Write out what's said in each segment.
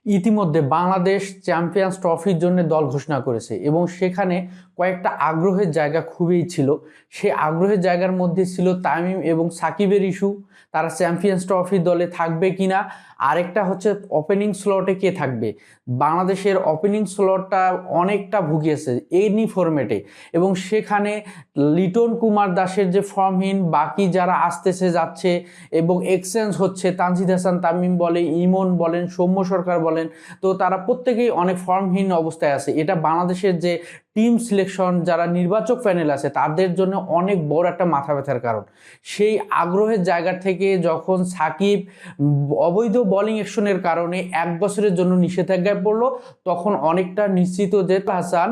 ইতিমধ্যে বাংলাদেশ চ্যাম্পিয়ন্স ট্রফির জন্য দল ঘোষণা করেছে এবং সেখানে কয়েকটা আগ্রহের জায়গা খুবই ছিল। সেই আগ্রহের জায়গার মধ্যে ছিল তামিম এবং সাকিবের ইস্যু, তারা চ্যাম্পিয়ন্স ট্রফি দলে থাকবে কিনা। আরেকটা হচ্ছে ওপেনিং স্লটে কে থাকবে। বাংলাদেশের ওপেনিং স্লটটা অনেকটা ভুগিয়েছে এনি ফরম্যাটে এবং সেখানে লিটন কুমার দাসের যে ফর্মহীন, বাকি যারা আসতেছে যাচ্ছে এবং এক্সচেঞ্জ হচ্ছে, তানজিদ হাসান তামিম বলে, ইমন বলেন, সৌম্য সরকার বলেন, তো তারা প্রত্যেকেই অনেক ফর্মহীন অবস্থায় আছে। এটা বাংলাদেশের যে টিম সিলেকশন, যারা নির্বাচক প্যানেল আছে তাদের জন্য অনেক বড় একটা মাথা ব্যথার কারণ। সেই আগ্রহের জায়গা থেকে যখন সাকিব অবৈধ বোলিং অ্যাকশনের কারণে 1 বছরের জন্য নিষেধাজ্ঞায় পড়লো, তখন অনেকটা নিশ্চিত যে হাসান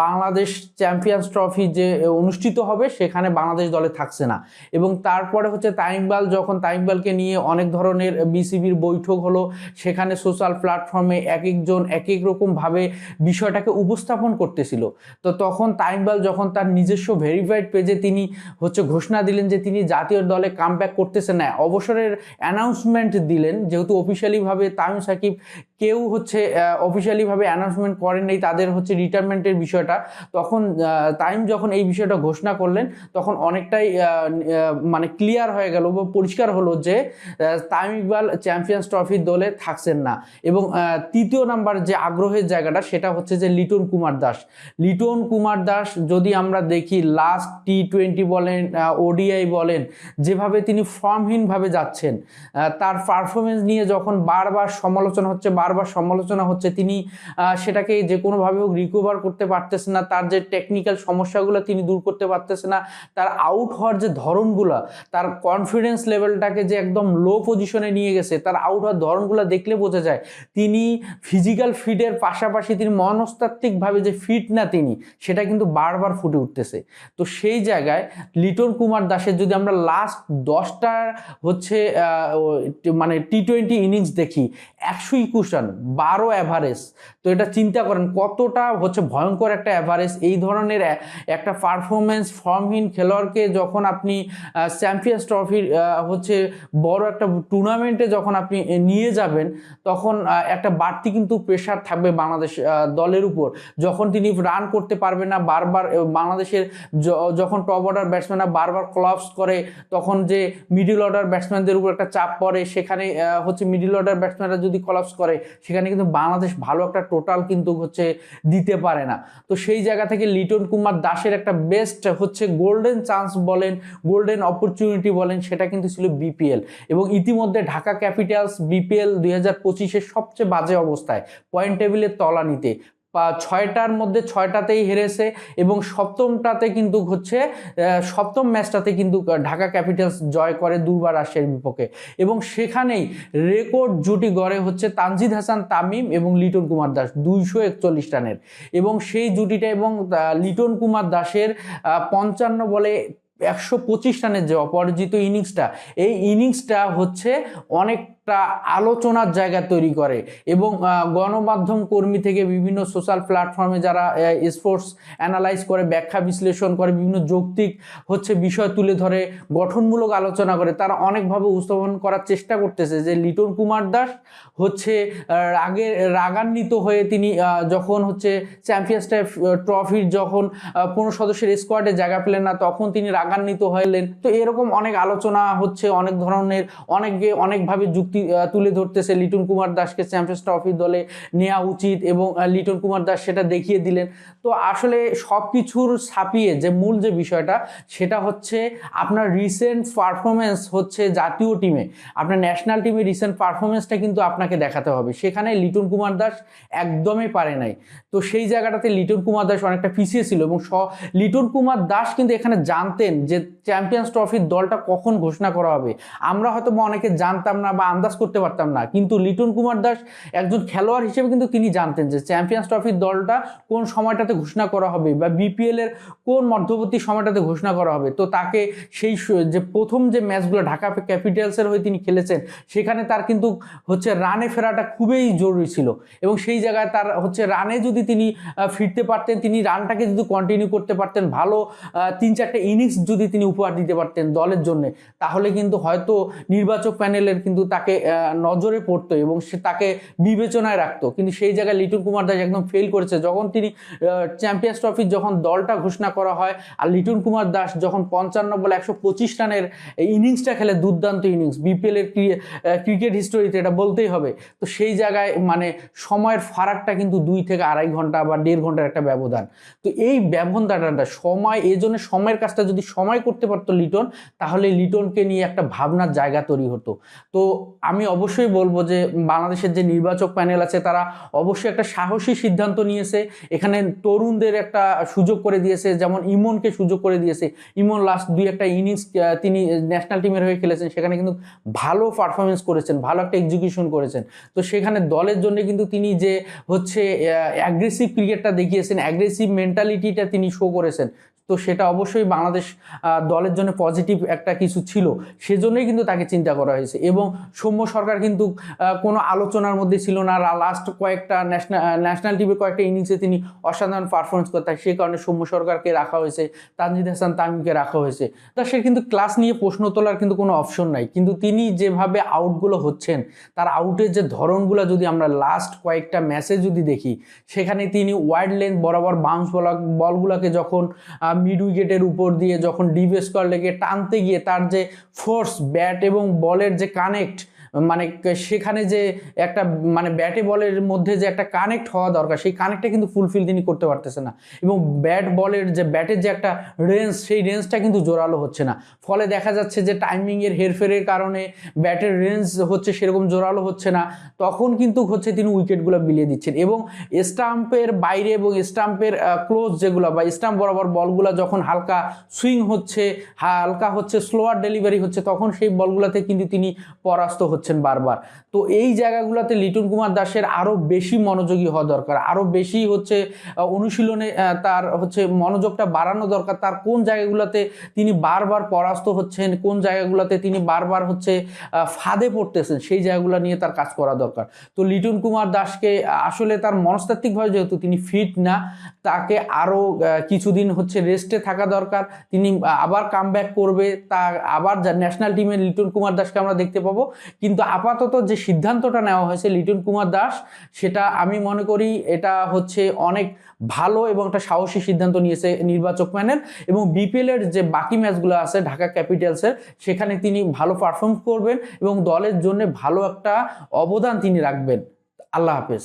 বাংলাদেশ চ্যাম্পিয়ন্স ট্রফি যে অনুষ্ঠিত হবে সেখানে বাংলাদেশ দলে থাকছে না। এবং তারপরে হচ্ছে তামিম ইকবাল, যখন তামিম ইকবালকে নিয়ে অনেক ধরনের বিসিবির বৈঠক হলো, সেখানে সোশ্যাল প্ল্যাটফর্মে এক একজন এক এক রকমভাবে বিষয়টাকে উপস্থাপন করতেছিল। তো তখন তামিম ইকবাল যখন তার নিজস্ব ভেরিফাইড পেজে তিনি হচ্ছে ঘোষণা দিলেন যে তিনি জাতীয় দলে কামব্যাক করতেছেন না, অবসরের অ্যানাউন্সমেন্ট দিলেন, যেহেতু অফিসিয়ালিভাবে তামিম সাকিব কেউ হচ্ছে অফিসিয়ালিভাবে অ্যানাউন্সমেন্ট করেন নাই তাদের হচ্ছে রিটায়ারমেন্টের বিষয়টা, তখন তামিম যখন এই বিষয়টা ঘোষণা করলেন তখন অনেকটাই মানে ক্লিয়ার হয়ে গেল বা পরিষ্কার হলো যে তামিম ইকবাল চ্যাম্পিয়ন্স ট্রফির দলে থাকছেন না। এবং তৃতীয় নাম্বার যে আগ্রহের জায়গাটা সেটা হচ্ছে যে লিটন কুমার দাস। লিটন কুমার দাস যদি আমরা দেখি লাস্ট T20 বলেন, ওডিআই বলেন, যেভাবে তিনি ফর্মহীনভাবে যাচ্ছেন, তার পারফরমেন্স নিয়ে যখন বারবার সমালোচনা হচ্ছে, তিনি সেটাকে যে কোনোভাবে হোক রিকভার করতে পারতেছে না, তার যে টেকনিক্যাল সমস্যাগুলো তিনি দূর করতে পারতেছে না, তার আউট হওয়ার যে ধরনগুলো, তার কনফিডেন্স লেভেলটাকে যে একদম লো পজিশনে নিয়ে গেছে, তার আউট হওয়ার ধরনগুলো দেখলে বোঝা যায় তিনি ফিজিক্যাল ফিটের পাশাপাশি তিনি মনস্তাত্ত্বিকভাবে যে ফিট না তিনি, সেটা কিন্তু বারবার ফুটে উঠতেছে। তো সেই জায়গায় লিটন কুমার দাসের যদি আমরা লাস্ট 10টা হচ্ছে মানে T20 ইনিংস দেখি, 121 রান, 12 অ্যাভারেজ, তো এটা চিন্তা করেন কতটা হচ্ছে ভয়ঙ্কর একটা অ্যাভারেজ। এই ধরনের একটা পারফরমেন্স ফর্মহীন খেলোয়াড়কে যখন আপনি চ্যাম্পিয়ন্স ট্রফির হচ্ছে বড় একটা টুর্নামেন্টে যখন আপনি নিয়ে যাবেন, তখন একটা বাড়তি কিন্তু প্রেশার থাকবে বাংলাদেশ দলের উপর। যখন তিনি রান করতে পারবে না, বারবার বাংলাদেশের যখন টপ অর্ডার ব্যাটসম্যানরা বারবার কলাপস করে, তখন যে মিডল অর্ডার ব্যাটসম্যানদের উপর একটা চাপ পড়ে, সেখানে হচ্ছে মিডল অর্ডার ব্যাটসম্যানরা যদি কলাপস করে সেখানে কিন্তু বাংলাদেশ ভালো একটা টোটাল কিন্তু হচ্ছে দিতে পারে না। তো সেই জায়গা থেকে লিটন কুমার দাসের একটা বেস্ট হচ্ছে গোল্ডেন চান্স বলেন, গোল্ডেন অপরচুনিটি বলেন, সেটা কিন্তু ছিল বিপিএল। এবং ইতিমধ্যে ঢাকা ক্যাপিটালস বিপিএল 2025-এর সবচেয়ে বাজে অবস্থায়, পয়েন্ট টেবিলের তলানিতে, 6টার মধ্যে 6টাতেই হেরেছে এবং সপ্তমটাতে কিন্তু হচ্ছে সপ্তম ম্যাচটাতে কিন্তু ঢাকা ক্যাপিটালস জয় করে দুর্বার রাজশাহীর বিপক্ষে। এবং সেখানেই রেকর্ড জুটি গড়ে হচ্ছে তানজিদ হাসান তামিম এবং লিটন কুমার দাস 241 রানের। এবং সেই জুটিটা এবং লিটন কুমার দাসের 55 বলে 125 রানের যে অপরাজিত ইনিংসটা, এই ইনিংসটা হচ্ছে অনেকটা আলোচনার জায়গা তৈরি করে। এবং গণমাধ্যম কর্মী থেকে বিভিন্ন সোশ্যাল প্ল্যাটফর্মে যারা স্পোর্টস অ্যানালাইজ করে, ব্যাখ্যা বিশ্লেষণ করে, বিভিন্ন যৌক্তিক হচ্ছে বিষয় তুলে ধরে, গঠনমূলক আলোচনা করে, তারা অনেকভাবে উপস্থাপন করার চেষ্টা করতেছে যে লিটন কুমার দাস হচ্ছে রাগান্বিত হয়ে তিনি যখন হচ্ছে চ্যাম্পিয়ন্স ট্রফির যখন 15 সদস্যের স্কোয়াডে জায়গা পেলেন না, তখন তিনি রাগান্বিত হলেন। তো এরকম অনেক আলোচনা হচ্ছে, অনেক ধরনের অনেকভাবে যুক্তি তুলে ধরতেছে লিটন কুমার দাসকে চ্যাম্পিয়ন্স ট্রফি দলে নেওয়া উচিত এবং লিটন কুমার দাস সেটা দেখিয়ে দিলেন। তো আসলে সব কিছুর ছাপিয়ে যে মূল যে বিষয়টা সেটা হচ্ছে আপনার রিসেন্ট পারফরমেন্স হচ্ছে জাতীয় টিমে, আপনার ন্যাশনাল টিমে রিসেন্ট পারফরমেন্সটা কিন্তু আপনাকে দেখাতে হবে। সেখানে লিটন কুমার দাস একদমই পারে নাই। তো সেই জায়গাটাতে লিটন কুমার দাস অনেকটা পিছিয়ে ছিল এবং লিটন কুমার দাস কিন্তু এখানে জানতেন যে চ্যাম্পিয়ন্স ট্রফির দলটা কখন ঘোষণা করা হবে। আমরা হয়তো অনেকে জানতাম না বা আন্দাজ করতে পারতাম না, কিন্তু লিটন কুমার দাস একজন খেলোয়াড় হিসেবে কিন্তু তিনি জানতেন যে চ্যাম্পিয়ন্স ট্রফির দলটা কোন সময়টাতে ঘোষণা করা হবে বা বিপিএল এর কোন মধ্যবর্তী সময়টাতে ঘোষণা করা হবে। তো তাকে সেই যে প্রথম যে ম্যাচগুলো ঢাকা ক্যাপিটালসের হয়ে তিনি খেলেছেন, সেখানে তার কিন্তু হচ্ছে রানে ফেরাটা খুবই জরুরি ছিল। এবং সেই জায়গায় তার হচ্ছে রানে যদি তিনি ফিরতে পারতেন, তিনি রানটাকে যদি কন্টিনিউ করতে পারতেন, ভালো 3-4টে ইনিংস যদি তিনি উপহার দিতে পারতেন দলের জন্য, তাহলে কিন্তু হয়তো নির্বাচক প্যানেলের কিন্তু তাকে তাকে নজরে পড়তো এবং সে তাকে বিবেচনায় রাখতো, কিন্তু সেই জায়গায় লিটন কুমার দাস একদম ফেল করেছে। যখন তিনি চ্যাম্পিয়ন্স ট্রফির যখন দলটা ঘোষণা করা হয় আর লিটন কুমার দাস যখন 55 বলে 125 রানের ইনিংসটা খেলে, দুর্দান্ত ইনিংস, বিপিএল এর ক্রিকেট হিস্টোরিতে এটা বলতেই হবে। তো সেই জায়গায় মানে সময়ের ফারাকটা কিন্তু 2 থেকে 2.5 ঘন্টা বা 1.5 ঘন্টার একটা ব্যবধান। তো এই ব্যবধানটা সময়, এই জন্য সময়ের কাজটা যদি সময় করতে পারতো লিটন, তাহলে লিটনকে নিয়ে একটা ভাবনার জায়গা তৈরি হতো। তো আমি অবশ্যই বলবো যে বাংলাদেশের যে নির্বাচক প্যানেল আছে তারা অবশ্যই একটা সাহসী সিদ্ধান্ত নিয়েছে। এখানে তরুণদের একটা সুযোগ করে দিয়েছে, যেমন ইমনকে সুযোগ করে দিয়েছে। ইমন লাস্ট 2-1 ইনিংস তিনি ন্যাশনাল টিমের হয়ে খেলেছেন, সেখানে কিন্তু ভালো পারফরমেন্স করেছেন, ভালো একটা এক্সিকিউশন করেছেন। তো সেখানে দলের জন্য কিন্তু তিনি যে হচ্ছে অ্যাগ্রেসিভ ক্রিকেটটা দেখিয়েছেন, অ্যাগ্রেসিভ মেন্টালিটিটা তিনি শো করেছেন। তো সেটা অবশ্যই বাংলাদেশ দলের জন্য পজিটিভ একটা কিছু ছিল, সেজন্যই কিন্তু তাকে চিন্তা করা হয়েছে। এবং সৌম্য সরকার কিন্তু কোনো আলোচনার মধ্যে ছিল না। লাস্ট কয়েকটা ন্যাশনাল টিমে কয়েকটা ইনিংসে তিনি অসাধারণ পারফরমেন্স করতেন, সেই কারণে সৌম্য সরকারকে রাখা হয়েছে, তানজিদ হাসান তামিমকে রাখা হয়েছে। তা সে কিন্তু ক্লাস নিয়ে প্রশ্ন তোলার কিন্তু কোনো অপশন নাই, কিন্তু তিনি যেভাবে আউটগুলো হচ্ছেন, তার আউটের যে ধরনগুলো যদি আমরা লাস্ট কয়েকটা ম্যাচে যদি দেখি, সেখানে তিনি ওয়াইড লেন্থ বরাবর বাউন্স বলগুলোকে যখন মিড উইকেটের উপর দিয়ে যখন ডিপ স্কোয়ার লেগে টানতে গিয়ে তার যে ফোর্স, ব্যাট এবং বলের যে কানেক্ট, মানে সেখানে যে একটা মানে ব্যাটে বলের মধ্যে যে একটা কানেক্ট হওয়া দরকার, সেই কানেক্টটা কিন্তু ফুলফিল তিনি করতে পারতেছে না। এবং ব্যাটের যে একটা রেঞ্জ, সেই রেঞ্জটা কিন্তু জোরালো হচ্ছে না। ফলে দেখা যাচ্ছে যে টাইমিংয়ের হেরফেরের কারণে ব্যাটের রেঞ্জ হচ্ছে সেরকম জোরালো হচ্ছে না, তখন কিন্তু হচ্ছে তিনি উইকেটগুলো বিলিয়ে দিচ্ছেন। এবং স্টাম্পের বাইরে এবং স্টাম্পের ক্লোজ যেগুলো বা স্টাম্প বরাবর বলগুলো যখন হালকা সুইং হচ্ছে, হালকা হচ্ছে স্লোয়ার ডেলিভারি হচ্ছে, তখন সেই বলগুলোতে কিন্তু তিনি পরাস্ত হচ্ছেন বারবার। তো এই জায়গাগুলোতে লিটন কুমার দাসের আরো বেশি মনোযোগী হওয়া দরকার, আরো বেশি হচ্ছে অনুশীলনে তার হচ্ছে মনোযোগটা বাড়ানো দরকার। তার কোন জায়গাগুলোতে তিনি বারবার পরাস্ত হচ্ছেন, কোন জায়গাগুলোতে তিনি বারবার হচ্ছে ফাঁদে পড়তেছেন, সেই জায়গাগুলো নিয়ে তার কাজ করা দরকার। তো লিটন কুমার দাসকে আসলে তার মনস্তাত্ত্বিকভাবে যেহেতু তিনি ফিট না, তাকে আরো কিছুদিন হচ্ছে রেস্টে থাকা দরকার। তিনি আবার কামব্যাক করবে, তা আবার ন্যাশনাল টিমে লিটন কুমার দাসকে আমরা দেখতে পাবো। কিন্তু আপাতত যে সিদ্ধান্তটা নেওয়া হয়েছে লিটন কুমার দাস, সেটা আমি মনে করি এটা হচ্ছে অনেক ভালো এবং একটা সাহসী সিদ্ধান্ত নিয়েছে নির্বাচক প্যানেল। এবং বিপিএল এর যে বাকি ম্যাচগুলো আছে ঢাকা ক্যাপিটালসের, সেখানে তিনি ভালো পারফর্ম করবেন এবং দলের জন্য ভালো একটা অবদান তিনি রাখবেন। আল্লাহ হাফেজ।